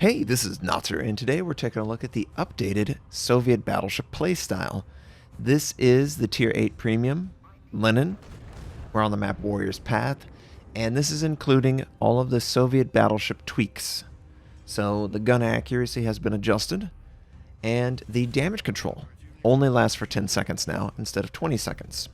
Hey, this is Notser, and today we're taking a look at the updated Soviet Battleship playstyle. This is the Tier 8 Premium, Lenin. We're on the map Warrior's Path, and this is including all of the Soviet Battleship tweaks. So the gun accuracy has been adjusted, and the damage control only lasts for 10 seconds now instead of 20 seconds.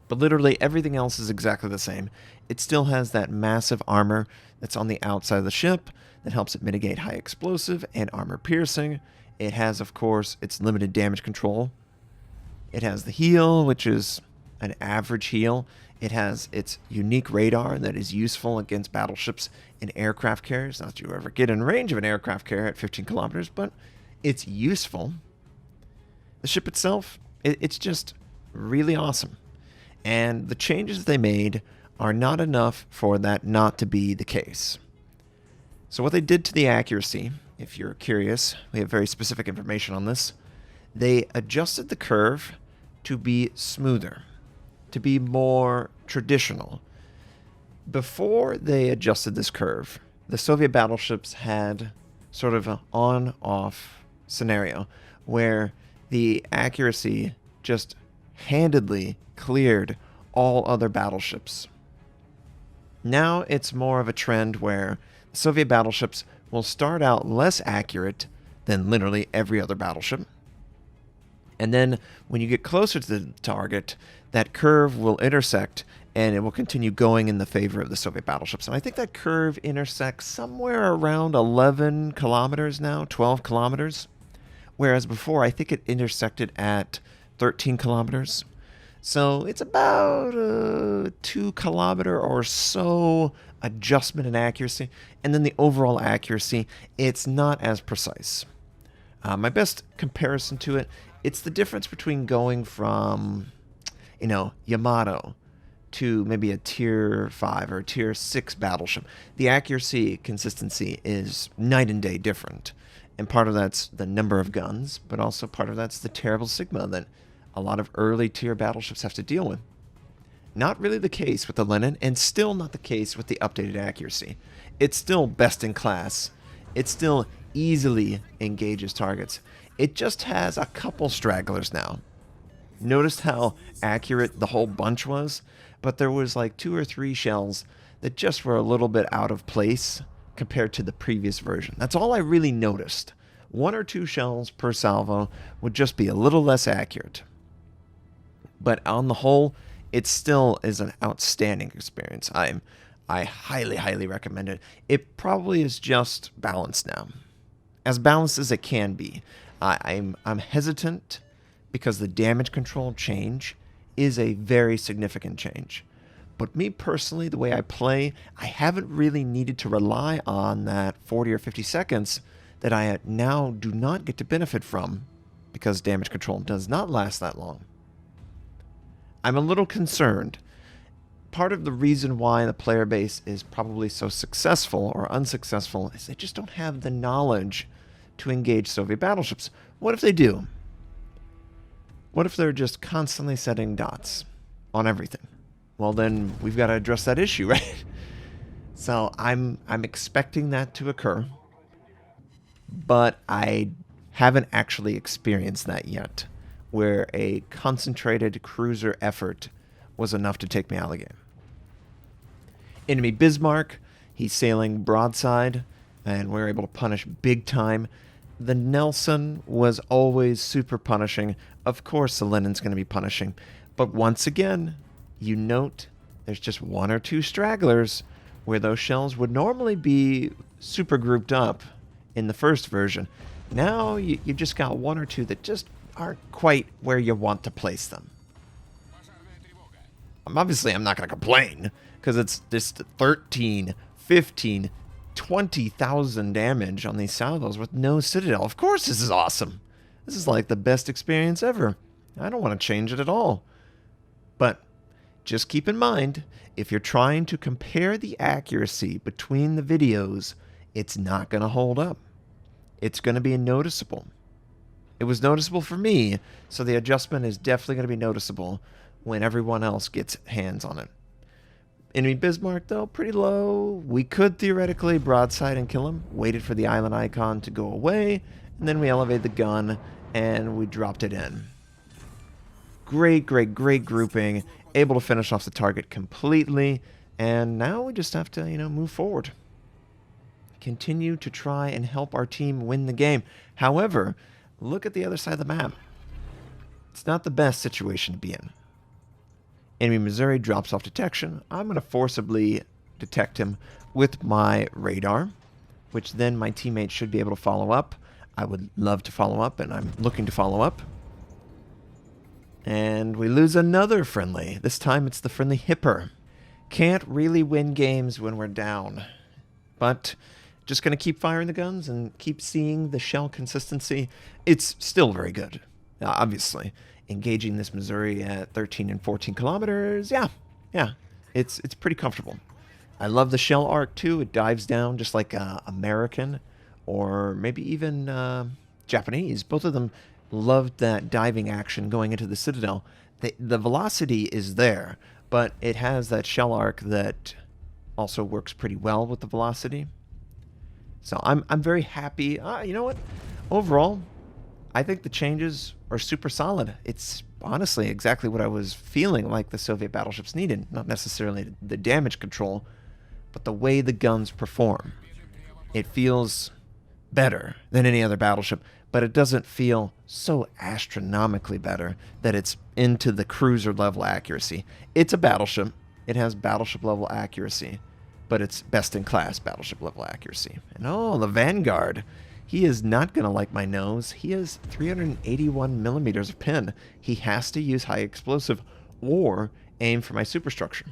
But literally everything else is exactly the same. It still has that massive armor that's on the outside of the ship that helps it mitigate high explosive and armor piercing. It has, of course, its limited damage control. It has the heal, which is an average heal. It has its unique radar that is useful against battleships and aircraft carriers. Not that you ever get in range of an aircraft carrier at 15 kilometers, but it's useful. The ship itself, it's just really awesome. And the changes they made are not enough for that not to be the case. So what they did to the accuracy, if you're curious, we have very specific information on this. They adjusted the curve to be smoother, to be more traditional. Before they adjusted this curve, the Soviet battleships had sort of an on-off scenario where the accuracy just handedly cleared all other battleships. Now it's more of a trend where Soviet battleships will start out less accurate than literally every other battleship. And then when you get closer to the target, that curve will intersect and it will continue going in the favor of the Soviet battleships. And I think that curve intersects somewhere around 11 kilometers now, 12 kilometers. Whereas before, I think it intersected at 13 kilometers. So it's about a 2 kilometer or so adjustment in accuracy. And then the overall accuracy, it's not as precise. My best comparison to it, it's the difference between going from, Yamato to maybe a Tier 5 or Tier 6 battleship. The accuracy consistency is night and day different. And part of that's the number of guns, but also part of that's the terrible Sigma that a lot of early tier battleships have to deal with. Not really the case with the Lenin, and still not the case with the updated accuracy. It's still best in class. It still easily engages targets. It just has a couple stragglers now. Noticed how accurate the whole bunch was, but there was like 2 or 3 shells that just were a little bit out of place compared to the previous version. That's all I really noticed. 1 or 2 shells per salvo would just be a little less accurate. But on the whole, it still is an outstanding experience. I highly, highly recommend it. It probably is just balanced now. As balanced as it can be. I'm hesitant because the damage control change is a very significant change. But me personally, the way I play, I haven't really needed to rely on that 40 or 50 seconds that I now do not get to benefit from because damage control does not last that long. I'm a little concerned. Part of the reason why the player base is probably so successful or unsuccessful is they just don't have the knowledge to engage Soviet battleships. What if they do? What if they're just constantly setting dots on everything? Well, then we've got to address that issue, right? So I'm expecting that to occur, but I haven't actually experienced that yet, where a concentrated cruiser effort was enough to take me out of the game. Enemy Bismarck, he's sailing broadside, and we're able to punish big time. The Nelson was always super punishing. Of course the Lenin's going to be punishing. But once again, you note there's just 1 or 2 stragglers where those shells would normally be super grouped up in the first version. Now you just got 1 or 2 that just aren't quite where you want to place them. Obviously, I'm not going to complain because it's just 13, 15, 20,000 damage on these salvos with no citadel. Of course, this is awesome. This is like the best experience ever. I don't want to change it at all. But just keep in mind, if you're trying to compare the accuracy between the videos, it's not going to hold up. It's going to be noticeable. It was noticeable for me, so the adjustment is definitely going to be noticeable when everyone else gets hands on it. Enemy Bismarck, though, pretty low. We could theoretically broadside and kill him. Waited for the island icon to go away, and then we elevated the gun, and we dropped it in. Great, great, great grouping. Able to finish off the target completely, and now we just have to, move forward. Continue to try and help our team win the game. However, look at the other side of the map. It's not the best situation to be in. Enemy Missouri drops off detection. I'm going to forcibly detect him with my radar, which then my teammates should be able to follow up. I would love to follow up, and I'm looking to follow up. And we lose another friendly. This time it's the friendly Hipper. Can't really win games when we're down. But just going to keep firing the guns and keep seeing the shell consistency. It's still very good, obviously. Engaging this Missouri at 13 and 14 kilometers, yeah, it's pretty comfortable. I love the shell arc, too. It dives down just like American or maybe even Japanese. Both of them loved that diving action going into the Citadel. The velocity is there, but it has that shell arc that also works pretty well with the velocity. So I'm very happy. You know what? Overall, I think the changes are super solid. It's honestly exactly what I was feeling like the Soviet battleships needed. Not necessarily the damage control, but the way the guns perform. It feels better than any other battleship, but it doesn't feel so astronomically better that it's into the cruiser level accuracy. It's a battleship. It has battleship level accuracy, but it's best in class battleship level accuracy. And oh, the Vanguard. He is not going to like my nose. He has 381 millimeters of pin. He has to use high explosive or aim for my superstructure.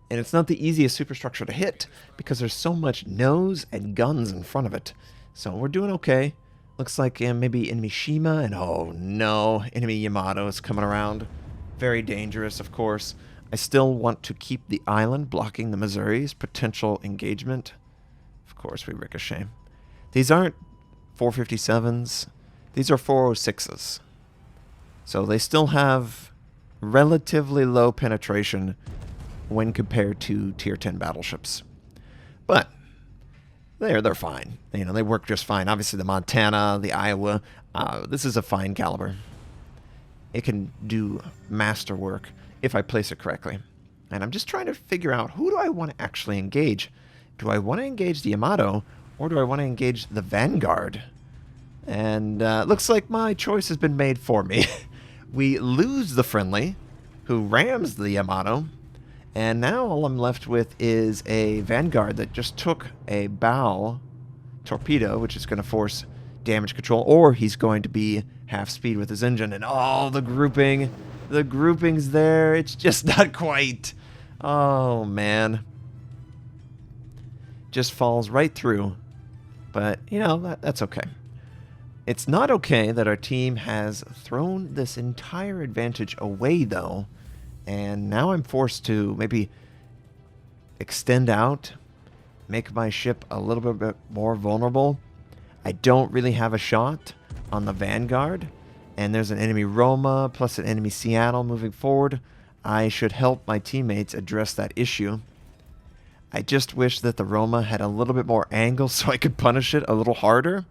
And it's not the easiest superstructure to hit because there's so much nose and guns in front of it. So we're doing okay. Looks like maybe enemy Shima, and oh no, enemy Yamato is coming around. Very dangerous, of course. I still want to keep the island blocking the Missouri's potential engagement. Of course, we ricochet. These aren't 457s. These are 406s. So they still have relatively low penetration when compared to Tier 10 battleships. But they're fine. They work just fine. Obviously, the Montana, the Iowa, this is a fine caliber. It can do masterwork if I place it correctly. And I'm just trying to figure out, who do I want to actually engage? Do I want to engage the Yamato, or do I want to engage the Vanguard? And looks like my choice has been made for me. We lose the friendly, who rams the Yamato, and now all I'm left with is a Vanguard that just took a bow torpedo, which is going to force damage control, or he's going to be half speed with his engine. And oh, the grouping's there. It's just not quite. Oh, man. Just falls right through. But, that's okay. It's not okay that our team has thrown this entire advantage away, though. And now I'm forced to maybe extend out, make my ship a little bit more vulnerable. I don't really have a shot on the Vanguard. And there's an enemy Roma plus an enemy Seattle moving forward. I should help my teammates address that issue. I just wish that the Roma had a little bit more angle so I could punish it a little harder.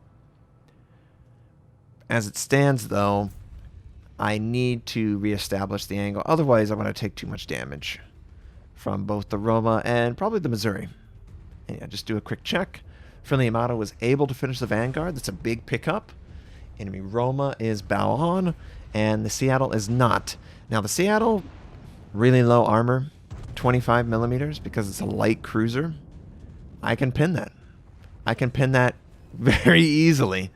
As it stands, though, I need to reestablish the angle. Otherwise, I'm going to take too much damage from both the Roma and probably the Missouri. And yeah, just do a quick check. Friendly Yamato was able to finish the Vanguard. That's a big pickup. Enemy Roma is bow on, and the Seattle is not. Now, the Seattle, really low armor, 25 millimeters, because it's a light cruiser. I can pin that. I can pin that very easily.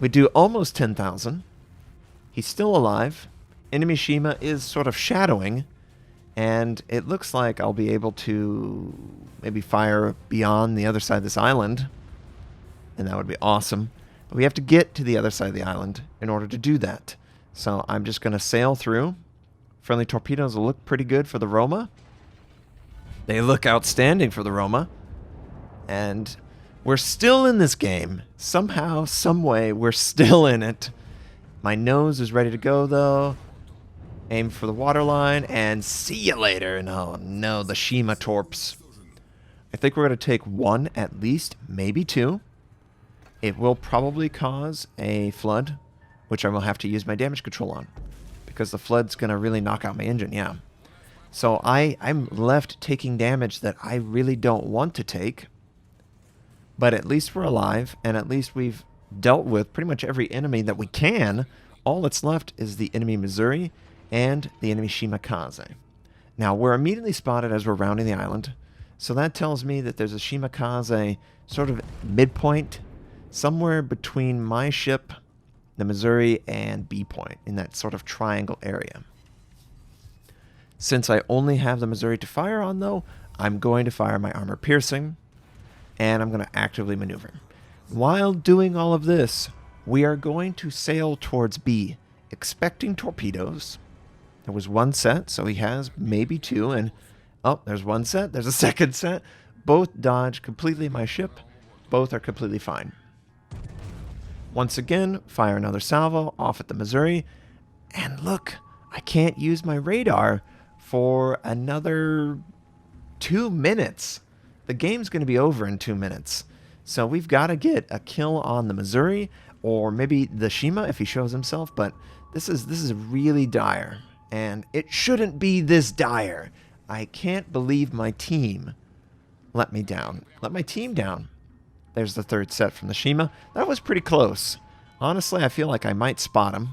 We do almost 10,000. He's still alive. Enemy Shima is sort of shadowing, and it looks like I'll be able to maybe fire beyond the other side of this island, and that would be awesome. But we have to get to the other side of the island in order to do that. So I'm just going to sail through. Friendly torpedoes will look pretty good for the Roma. They look outstanding for the Roma. And we're still in this game. Somehow, some way, we're still in it. My nose is ready to go, though. Aim for the waterline, and see you later. And oh no, the Shima torps. I think we're going to take one at least, maybe two. It will probably cause a flood, which I will have to use my damage control on. Because the flood's going to really knock out my engine, yeah. So I'm left taking damage that I really don't want to take. But at least we're alive, and at least we've dealt with pretty much every enemy that we can. All that's left is the enemy Missouri and the enemy Shimakaze. Now, we're immediately spotted as we're rounding the island, so that tells me that there's a Shimakaze sort of midpoint, somewhere between my ship, the Missouri, and B point, in that sort of triangle area. Since I only have the Missouri to fire on, though, I'm going to fire my armor piercing, and I'm going to actively maneuver. While doing all of this, we are going to sail towards B, expecting torpedoes. There was one set, so he has maybe two, and oh, there's one set, there's a second set. Both dodge completely my ship. Both are completely fine. Once again, fire another salvo off at the Missouri, and look, I can't use my radar for another 2 minutes. The game's going to be over in 2 minutes. So we've got to get a kill on the Missouri, or maybe the Shima if he shows himself, but this is really dire. And it shouldn't be this dire. I can't believe my team let me down. Let my team down. There's the third set from the Shima. That was pretty close. Honestly, I feel like I might spot him.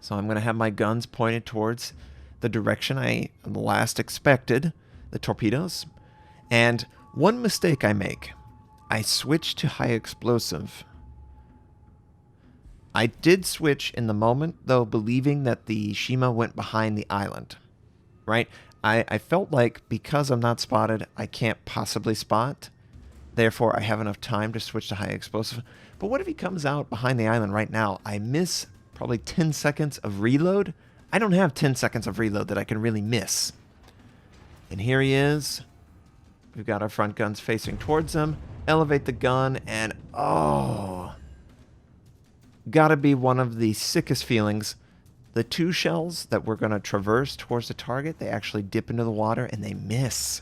So I'm going to have my guns pointed towards the direction I last expected, the torpedoes. And one mistake I make, I switch to high explosive. I did switch in the moment, though, believing that the Shima went behind the island, right? I felt like because I'm not spotted, I can't possibly spot. Therefore, I have enough time to switch to high explosive. But what if he comes out behind the island right now? I miss probably 10 seconds of reload. I don't have 10 seconds of reload that I can really miss. And here he is. We've got our front guns facing towards him. Elevate the gun, and oh, gotta be one of the sickest feelings. The two shells that we're going to traverse towards the target, they actually dip into the water and they miss.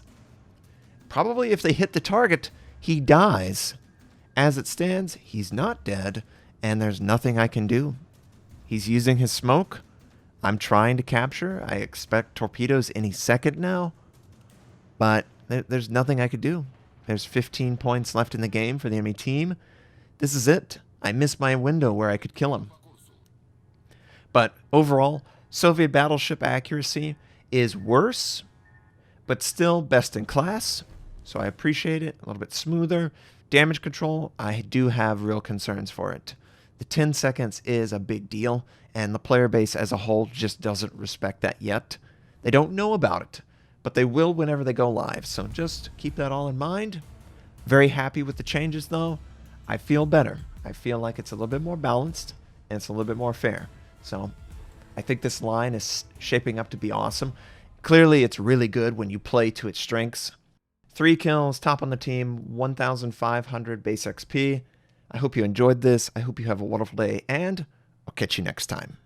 Probably if they hit the target, he dies. As it stands, he's not dead, and there's nothing I can do. He's using his smoke. I'm trying to capture. I expect torpedoes any second now, but there's nothing I could do. There's 15 points left in the game for the enemy team. This is it. I missed my window where I could kill him. But overall, Soviet battleship accuracy is worse, but still best in class. So I appreciate it. A little bit smoother. Damage control, I do have real concerns for it. The 10 seconds is a big deal, and the player base as a whole just doesn't respect that yet. They don't know about it, but they will whenever they go live. So just keep that all in mind. Very happy with the changes, though. I feel better. I feel like it's a little bit more balanced, and it's a little bit more fair. So I think this line is shaping up to be awesome. Clearly, it's really good when you play to its strengths. 3 kills, top on the team, 1,500 base XP. I hope you enjoyed this. I hope you have a wonderful day, and I'll catch you next time.